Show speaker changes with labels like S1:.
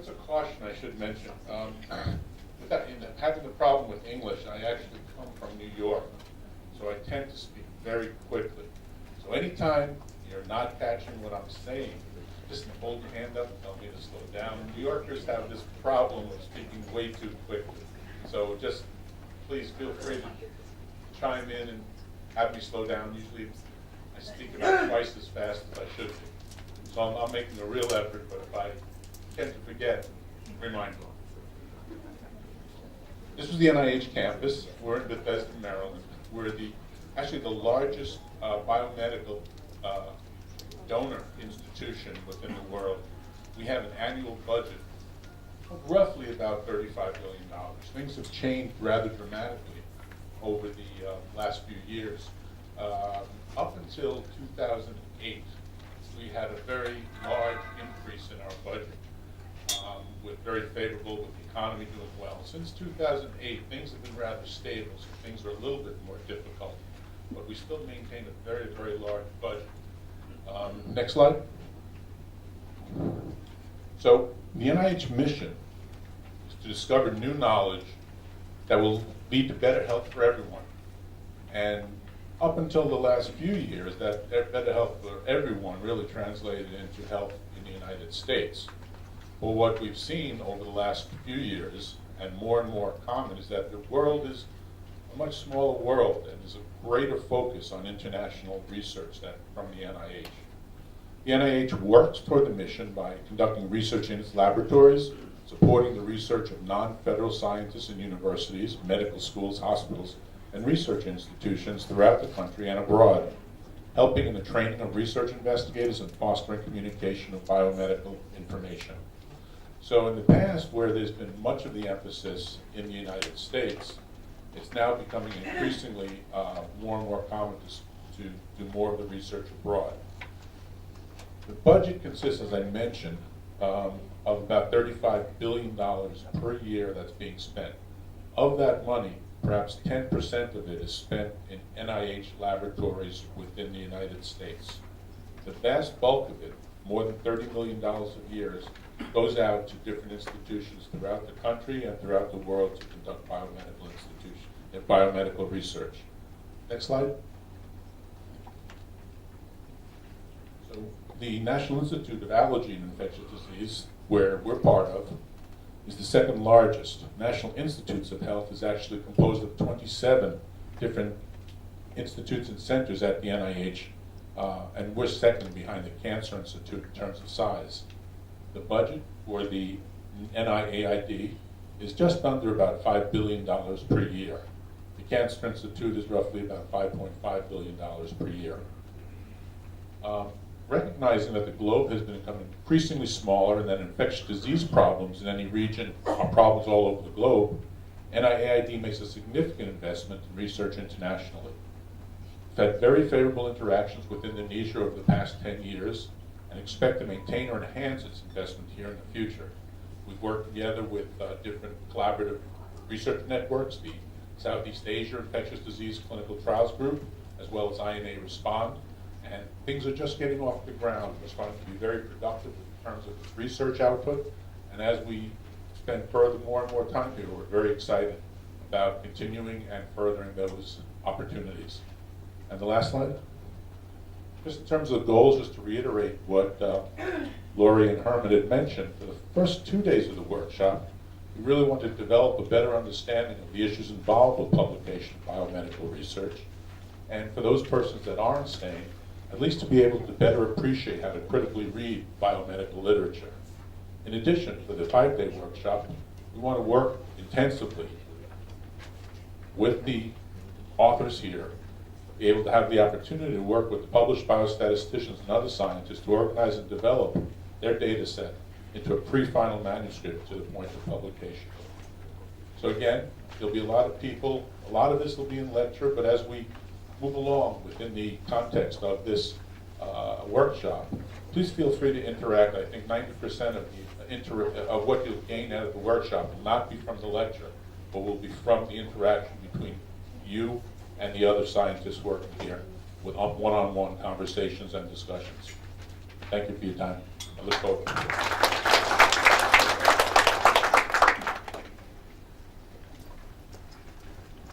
S1: just a caution I should mention. In having the problem with English, I actually come from New York, so I tend to speak very quickly. So anytime you're not catching what I'm saying, just hold your hand up and tell me to slow down. New Yorkers have this problem of speaking way too quickly. So just please feel free to chime in and have me slow down. Usually I speak about twice as fast as I should be. So I'm making a real effort, but if I tend to forget, remind me. This was the NIH campus. We're in Bethesda, Maryland. We're actually the largest biomedical donor institution within the world. We have an annual budget of roughly about $35 billion. Things have changed rather dramatically over the last few years. Up until 2008, we had a very large increase in our budget, with very favorable, with the economy doing well. Since 2008, things have been rather stable, so things are a little bit more difficult, but we still maintain a very, very large budget. Next slide. So the NIH mission is to discover new knowledge that will lead to better health for everyone. And up until the last few years, that better health for everyone really translated into health in the United States. Well, what we've seen over the last few years, and more common, is that the world is a much smaller world, and there's a greater focus on international research from the NIH. The NIH works toward the mission by conducting research in its laboratories, supporting the research of non-federal scientists in universities, medical schools, hospitals, and research institutions throughout the country and abroad, helping in the training of research investigators and fostering communication of biomedical information. So in the past, where there's been much of the emphasis in the United States, it's now becoming increasingly more and more common to do more of the research abroad. The budget consists, as I mentioned, of about $35 billion per year that's being spent. Of that money, perhaps 10% of it is spent in NIH laboratories within the United States. The vast bulk of it, more than $30 million a year, goes out to different institutions throughout the country and throughout the world to conduct biomedical research. Next slide. So the National Institute of Allergy and Infectious Disease, where we're part of, is the second largest. National Institutes of Health is actually composed of 27 different institutes and centers at the NIH, and we're second behind the Cancer Institute in terms of size. The budget for the NIAID is just under about $5 billion per year. The Cancer Institute is roughly about $5.5 billion per year. Recognizing that the globe has become increasingly smaller and that infectious disease problems in any region are problems all over the globe, NIAID makes a significant investment in research internationally. We've had very favorable interactions within the NIAID over the past 10 years and expect to maintain or enhance its investment here in the future. We've worked together with different collaborative research networks, the Southeast Asia Infectious Disease Clinical Trials Group, as well as INA Respond, and things are just getting off the ground. We're starting to be very productive in terms of its research output, and as we spend more and more time here, we're very excited about continuing and furthering those opportunities. And the last slide. Just in terms of goals, just to reiterate what Laurie and Herman had mentioned, for the first 2 days of the workshop, we really wanted to develop a better understanding of the issues involved with publication of biomedical research. And for those persons that aren't staying, at least to be able to better appreciate how to critically read biomedical literature. In addition, for the 5-day workshop, we want to work intensively with the authors here, be able to have the opportunity to work with the published biostatisticians and other scientists to organize and develop their data set into a pre-final manuscript to the point of publication. So again, there'll be a lot of people, a lot of this will be in lecture, but as we move along within the context of this workshop, please feel free to interact. I think 90% of what you'll gain out of the workshop will not be from the lecture, but will be from the interaction between you and the other scientists working here with one-on-one conversations and discussions. Thank you for your time. I look forward to it.